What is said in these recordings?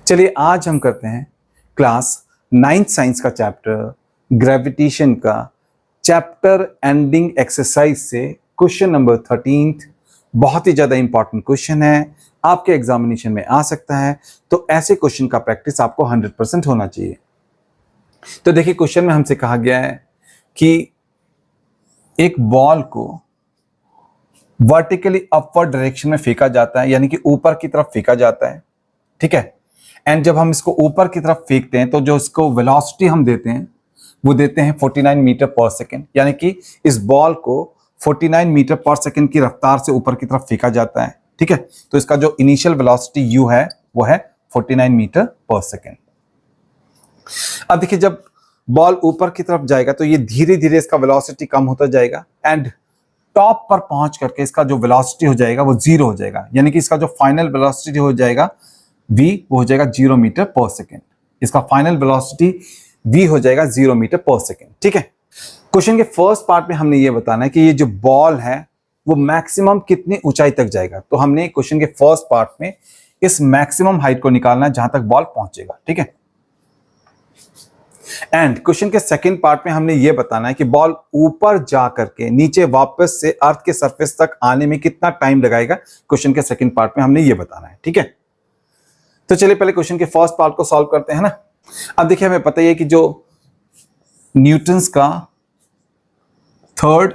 चलिए आज हम करते हैं क्लास 9th साइंस का चैप्टर ग्रेविटेशन का चैप्टर एंडिंग एक्सरसाइज से क्वेश्चन नंबर 13। बहुत ही ज्यादा इंपॉर्टेंट क्वेश्चन है, आपके एग्जामिनेशन में आ सकता है, तो ऐसे क्वेश्चन का प्रैक्टिस आपको 100% होना चाहिए। तो देखिए क्वेश्चन में हमसे कहा गया है कि एक बॉल को वर्टिकली अपवर्ड डायरेक्शन में फेंका जाता है, यानी कि ऊपर की तरफ फेंका जाता है, ठीक है। एंड जब हम इसको ऊपर की तरफ फेंकते हैं तो जो इसको वेलोसिटी हम देते हैं वो देते हैं 49 मीटर पर सेकेंड, यानी कि इस बॉल को 49 मीटर पर सेकेंड की रफ्तार से ऊपर की तरफ फेंका जाता है, ठीक है। तो इसका जो इनिशियल वेलोसिटी u है वो है 49 मीटर पर सेकेंड। अब देखिए जब बॉल ऊपर की तरफ जाएगा तो ये धीरे धीरे इसका वेलोसिटी कम होता जाएगा एंड टॉप पर पहुंच करके इसका जो वेलोसिटी हो जाएगा वो 0 हो जाएगा, यानी कि इसका जो फाइनल वेलोसिटी हो जाएगा v वो हो जाएगा 0 मीटर पर सेकेंड। इसका फाइनल वेलोसिटी v हो जाएगा 0 मीटर पर सेकेंड, ठीक है। क्वेश्चन के फर्स्ट पार्ट में हमने ये बताना है कि ये जो बॉल है वो मैक्सिमम कितनी ऊंचाई तक जाएगा। तो हमने क्वेश्चन के फर्स्ट पार्ट में इस मैक्सिमम हाइट को निकालना है जहां तक बॉल पहुंचेगा, ठीक है। एंड क्वेश्चन के सेकंड पार्ट में हमने ये बताना है कि बॉल ऊपर जा करके नीचे वापस से अर्थ के सरफेस तक आने में कितना टाइम लगाएगा। क्वेश्चन के सेकंड पार्ट में हमने ये बताना है, ठीक है। तो चलिए पहले क्वेश्चन के फर्स्ट पार्ट को सॉल्व करते हैं ना। अब देखिए हमें पता ही है कि जो न्यूटन्स का थर्ड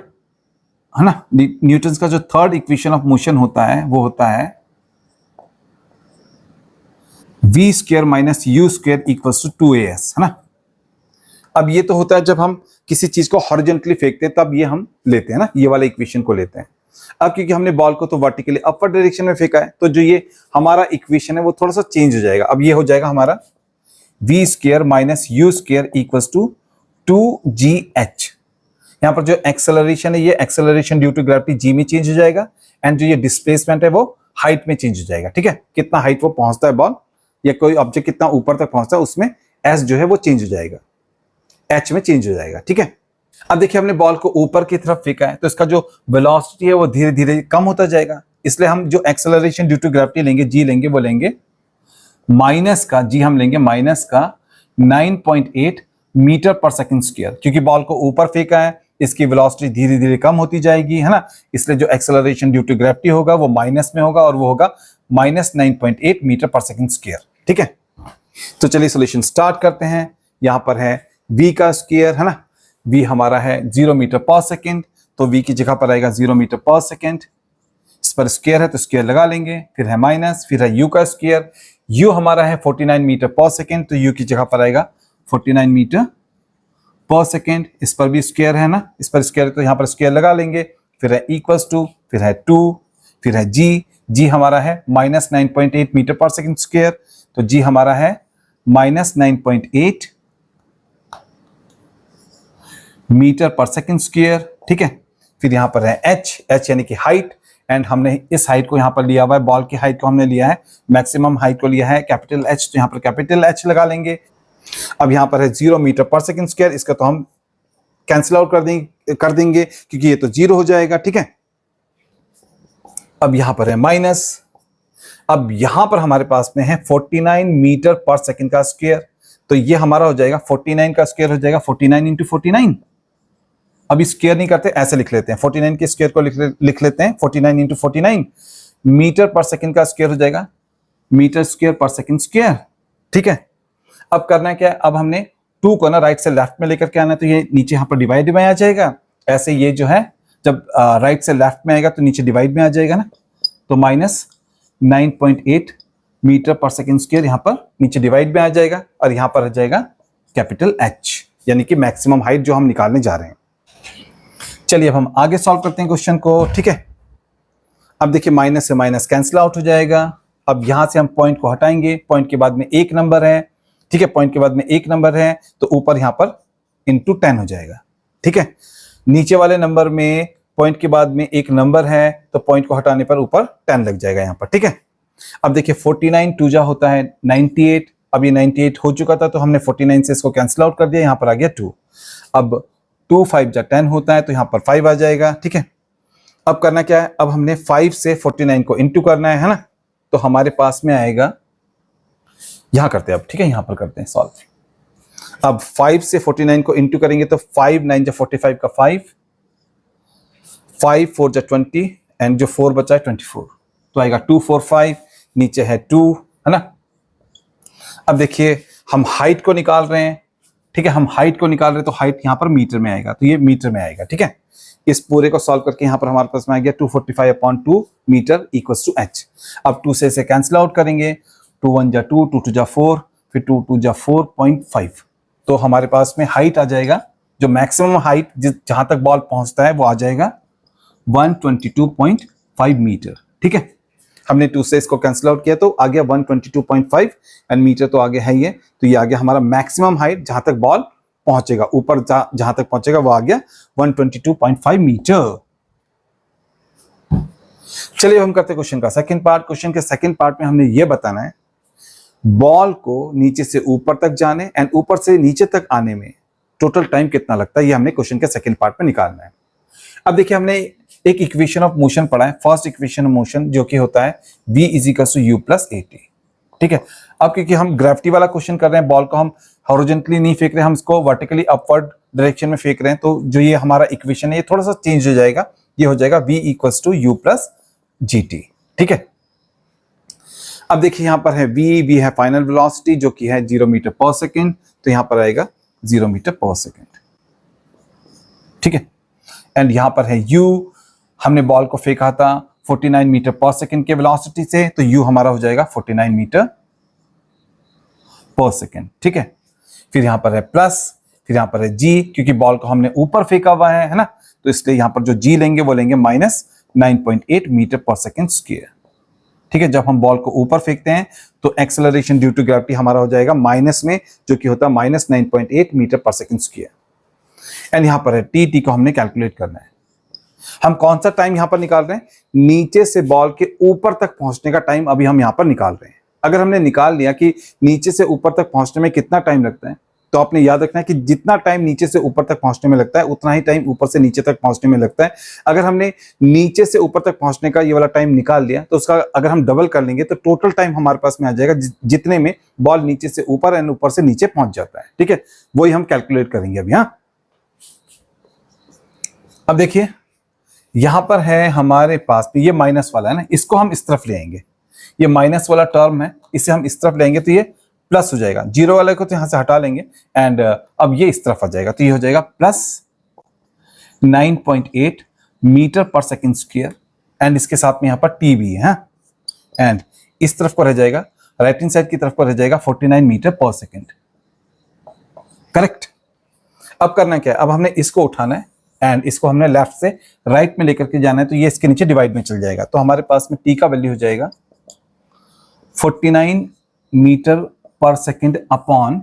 है ना, न्यूटन्स का जो थर्ड इक्वेशन ऑफ मोशन होता है वो होता है v square minus u square equals to 2as, है ना। अब ये तो होता है जब हम किसी चीज को हॉरिजॉन्टली फेंकते हैं तब ये हम लेते हैं ना, ये वाला इक्वेशन को लेते हैं। अब क्योंकि हमने बॉल को तो वर्टिकली अपवर्ड डायरेक्शन में फेंका है तो जो ये हमारा इक्वेशन है वो थोड़ा सा चेंज हो जाएगा। अब ये हो जाएगा हमारा v square minus u square equals to 2gh। यहाँ पर जो एक्सेलरेशन है ये acceleration due to gravity g में चेंज हो जाएगा एंड जो ये डिस्प्लेसमेंट है वो हाइट में चेंज हो जाएगा, ठीक है। कितना हाइट वो पहुंचता है बॉल या कोई ऑब्जेक्ट कितना ऊपर तक पहुंचता है उसमें s जो है वो चेंज हो जाएगा, h में चेंज हो जाएगा, ठीक है। अब देखिए हमने बॉल को ऊपर की तरफ फेंका है तो इसका जो वेलोसिटी है वो धीरे धीरे कम होता जाएगा, इसलिए हम जो एक्सेलरेशन ड्यू टू ग्रेविटी लेंगे g लेंगे वो लेंगे माइनस का g, हम लेंगे माइनस का 9.8 मीटर पर सेकंड स्क्वायर, क्योंकि बॉल को ऊपर फेंका है इसकी वेलोसिटी धीरे धीरे कम होती जाएगी, है ना। इसलिए जो एक्सेलरेशन ड्यू टू ग्रेविटी होगा वो माइनस में होगा और वो होगा माइनस 9.8 मीटर पर सेकंड स्क्वायर, ठीक है। तो चलिए सॉल्यूशन स्टार्ट करते हैं। यहां पर है v का स्क्वायर, है ना, v हमारा है 0 मीटर पर सेकेंड, तो v की जगह पर आएगा 0 मीटर पर सेकेंड। इस पर स्क्वायर है तो स्क्वायर लगा लेंगे, फिर है माइनस, फिर है u का स्क्वायर, u हमारा है 49 मीटर पर सेकेंड तो u की जगह पर आएगा 49 मीटर पर सेकेंड। इस पर भी स्क्वायर है ना, इस पर स्क्वायर तो यहाँ पर स्क्वायर लगा लेंगे, फिर है इक्वल्स टू, फिर है 2, फिर है g हमारा है माइनस 9.8 मीटर पर सेकेंड स्क्वायर, तो g हमारा है माइनस 9.8 मीटर पर सेकंड स्क्वायर, ठीक है। फिर यहां पर है h यानी कि हाइट, एंड हमने इस हाइट को यहां पर लिया हुआ है, बॉल की हाइट को हमने लिया है, मैक्सिमम हाइट को लिया है कैपिटल H, तो यहां पर कैपिटल H लगा लेंगे। अब यहां पर है 0 मीटर पर सेकंड स्क्वायर, इसका तो हम कैंसिल आउट कर देंगे क्योंकि ये तो 0 हो जाएगा, ठीक है। अब यहां पर है माइनस, अब यहां पर हमारे पास में है 49 मीटर पर सेकंड का स्क्वायर, तो ये हमारा हो जाएगा 49 का स्क्वायर हो जाएगा 49 इंटू 49। अभी स्क्वायर नहीं करते, ऐसे लिख लेते हैं, 49 के स्क्वायर को लिख लेते हैं 49 इंटू 49 मीटर पर सेकंड का स्क्वायर हो जाएगा मीटर स्क्वायर पर सेकंड स्क्वायर, ठीक है। अब करना क्या है, अब हमने 2 को ना राइट से लेफ्ट में लेकर के आना है, तो ये नीचे यहाँ पर डिवाइड में आ जाएगा। ऐसे ये जो है जब राइट से लेफ्ट में आएगा तो नीचे डिवाइड में आ जाएगा ना, तो माइनस 9.8 मीटर पर सेकंड स्क्वायर यहाँ पर नीचे डिवाइड में आ जाएगा और यहाँ पर आ जाएगा कैपिटल H, यानी कि मैक्सिमम हाइट जो हम निकालने जा रहे हैं। चलिए अब हम आगे सॉल्व करते हैं क्वेश्चन को, ठीक है। अब देखिए माइनस से माइनस कैंसिल आउट हो जाएगा। अब यहां से हम पॉइंट को हटाएंगे, पॉइंट के बाद में एक नंबर है, ठीक है, पॉइंट के बाद में एक नंबर है तो ऊपर यहां पर इंटू 10 हो जाएगा, ठीक है। नीचे वाले नंबर में पॉइंट के बाद में एक नंबर है तो पॉइंट को हटाने पर ऊपर 10 लग जाएगा यहाँ पर, ठीक है। अब देखिए 49 2 जा होता है 98, अब ये 98 हो चुका था तो हमने 49 से इसको कैंसिल आउट कर दिया, यहाँ पर आ गया 2। अब 2 5 जा 10 होता है तो यहाँ पर 5 आ जाएगा, ठीक है। अब करना क्या है, अब हमने 5 से 49 को इंटू करना है ना, तो हमारे पास में आएगा यहां करते हैं अब, ठीक है, यहां पर करते हैं सॉल्व। अब 5 से 49 को इंटू करेंगे तो 5 9 जा 45 का 5 4 जा 20 एंड जो 4 बचा है 24, तो आएगा 245, नीचे है 2, है ना। अब देखिए हम हाइट को निकाल रहे हैं, ठीक है, हम हाइट को निकाल रहे हैं तो हाइट यहां पर मीटर में आएगा, तो ये मीटर में आएगा, ठीक है। इस पूरे को सॉल्व करके यहां पर हमारे पास में आ गया 245/2 मीटर इक्वल्स टू h। अब 2 से इसे कैंसिल आउट करेंगे, 2 1 जा 2, 2 2 जा 4, फिर 2 2 जा 4.5, तो हमारे पास में हाइट आ जाएगा, जो मैक्सिमम हाइट जहां तक बॉल पहुंचता है वो आ जाएगा 122.5 मीटर, ठीक है। हमने 2 से इसको कैंसिल आउट किया तो आ गया 122.5 एंड मीटर तो आगे है ये, तो ये आ गया हमारा मैक्सिमम हाइट जहां तक बॉल पहुंचेगा, ऊपर जहां तक पहुंचेगा वो आ गया 122.5 मीटर। चलिए हम करते हैं क्वेश्चन का सेकंड पार्ट। क्वेश्चन के सेकंड पार्ट में हमने ये बताना है बॉल को नीचे से ऊपर तक जाने एंड ऊपर से नीचे तक आने में टोटल टाइम कितना लगता है, ये हमने क्वेश्चन के सेकंड पार्ट में निकालना है। अब देखिए हमने एक इक्वेशन ऑफ मोशन पढ़ा है, फर्स्ट इक्वेशन ऑफ मोशन, जो कि होता है v = u + at, ठीक है। अब क्योंकि हम ग्रेविटी वाला क्वेश्चन कर रहे हैं, बॉल को हम हॉरिजॉन्टली नहीं फेंक रहे हैं, हम इसको वर्टिकली अपवर्ड डायरेक्शन में फेंक रहे हैं, तो जो ये हमारा इक्वेशन है ये थोड़ा सा चेंज हो जाएगा, ये हो जाएगा v = u + gt, ठीक है। अब देखिए यहां पर है v है फाइनल वेलोसिटी जो कि है 0 मीटर पर सेकेंड, तो यहां पर आएगा 0 मीटर पर सेकेंड, ठीक है। एंड यहां पर है u, हमने बॉल को फेंका था 49 मीटर पर सेकेंड के वेलोसिटी से, तो u हमारा हो जाएगा 49 मीटर पर सेकेंड, ठीक है। फिर यहां पर है प्लस, फिर यहां पर है g, क्योंकि बॉल को हमने ऊपर फेंका हुआ है ना, तो इसलिए यहां पर जो g लेंगे वो लेंगे -9.8 मीटर पर सेकेंड स्क्वायर, ठीक है। जब हम बॉल को ऊपर फेंकते हैं तो एक्सेलरेशन ड्यू टू ग्रेविटी हमारा हो जाएगा माइनस में, जो कि होता है -9.8 मीटर पर सेकेंड स्क्वायर। एंड यहां पर है टी को हमने कैलकुलेट करना है। हम कौन सा टाइम यहां पर निकाल रहे हैं, नीचे से बॉल के ऊपर तक पहुंचने का टाइम अभी हम यहां पर निकाल रहे हैं। अगर हमने निकाल लिया कि नीचे से ऊपर तक पहुंचने में कितना टाइम लगता है, तो आपने याद रखना है कि जितना टाइम नीचे से ऊपर तक पहुंचने में लगता है उतना ही टाइम ऊपर से नीचे तक पहुंचने में लगता है। अगर हमने नीचे से ऊपर तक पहुंचने का ये वाला टाइम निकाल लिया तो उसका अगर हम डबल कर लेंगे तो टोटल टाइम हमारे पास में आ जाएगा जितने में बॉल नीचे से ऊपर एंड ऊपर से नीचे पहुंच जाता है, ठीक है। वही हम कैलकुलेट करेंगे अभी। हाँ, अब देखिए यहां पर है हमारे पास में ये माइनस वाला है ना, इसको हम इस तरफ ले आएंगे, ये माइनस वाला टर्म है इसे हम इस तरफ लेंगे तो ये प्लस हो जाएगा, जीरो वाले को तो यहां से हटा लेंगे एंड अब ये इस तरफ आ जाएगा, तो ये हो जाएगा +9.8 मीटर पर सेकेंड स्क्वायर एंड इसके साथ में यहां पर टी भी है एंड इस तरफ को रह जाएगा, राइट हैंड साइड की तरफ को रह जाएगा 49 मीटर पर सेकेंड, करेक्ट। अब करना क्या है, अब हमने इसको उठाना है एंड इसको हमने लेफ्ट से राइट में लेकर के जाना है, तो ये इसके नीचे डिवाइड में चल जाएगा, तो हमारे पास में टी का वैल्यू हो जाएगा 49 मीटर पर सेकेंड अपॉन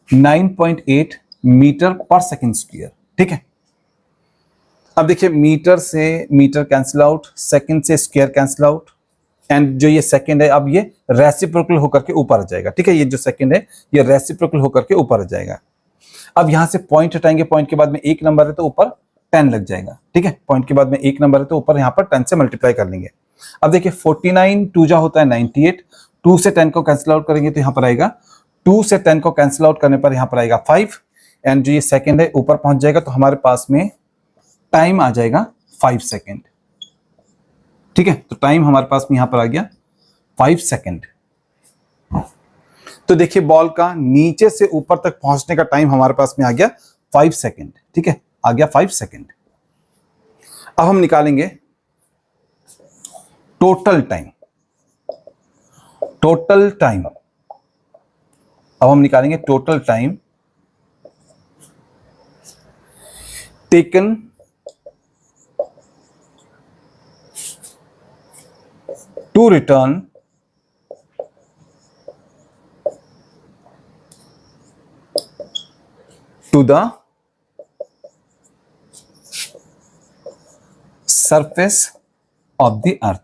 9.8 मीटर पर सेकेंड स्क्वायर, ठीक है। अब देखिए मीटर से मीटर कैंसिल आउट, सेकेंड से स्क्वायर कैंसिल आउट एंड जो ये सेकेंड है अब ये रेसिप्रोकल होकर के ऊपर आ जाएगा, ठीक है। ये जो सेकेंड है ये रेसिप्रोकल होकर के ऊपर आ जाएगा। अब यहां से पॉइंट हटाएंगे, पॉइंट के बाद में एक नंबर है तो ऊपर 10 लग जाएगा, ठीक है। पॉइंट के बाद में एक नंबर है तो ऊपर यहां पर 10 से मल्टीप्लाई कर लेंगे। अब देखिए 49 2 जा होता है 98, 2 से 10 को कैंसिल आउट करेंगे तो यहां पर आएगा 2 से 10 को कैंसिल आउट करने पर यहां पर आएगा 5 एंड जो ये सेकंड है ऊपर पहुंच जाएगा, तो हमारे पास में टाइम आ जाएगा 5 सेकंड, ठीक है। तो टाइम हमारे पास में यहां पर आ गया 5 सेकंड। तो देखिए बॉल का नीचे से ऊपर तक पहुंचने का टाइम हमारे पास में आ गया 5 सेकंड, ठीक है, आ गया 5 सेकंड। अब हम निकालेंगे टोटल टाइम, टोटल टाइम, अब हम निकालेंगे total time taken to return to the surface of the earth.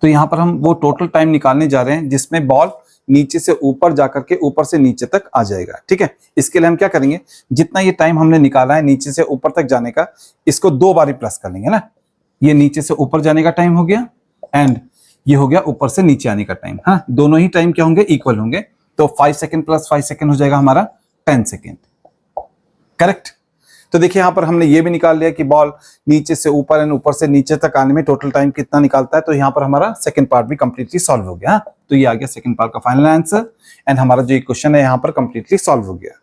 तो यहां पर हम वो टोटल टाइम निकालने जा रहे हैं जिसमें बॉल नीचे से ऊपर जाकर के ऊपर से नीचे तक आ जाएगा, ठीक है। इसके लिए हम क्या करेंगे, जितना ये टाइम हमने निकाला है नीचे से ऊपर तक जाने का, इसको 2 बारी प्लस कर लेंगे ना। ये नीचे से ऊपर जाने का टाइम हो गया एंड ये हो गया ऊपर से नीचे आने का टाइम। हाँ, दोनों ही टाइम क्या होंगे, इक्वल होंगे। तो 5 सेकंड प्लस 5 सेकंड हो जाएगा हमारा 10 सेकंड। करेक्ट। तो देखिए यहां पर हमने ये भी निकाल लिया कि बॉल नीचे से ऊपर एंड ऊपर से नीचे तक आने में टोटल टाइम कितना निकालता है। तो यहां पर हमारा सेकंड पार्ट भी कंप्लीटली सॉल्व हो गया। तो ये आ गया सेकंड पार्ट का फाइनल आंसर एंड हमारा जो क्वेश्चन है यहां पर कंप्लीटली सॉल्व हो गया।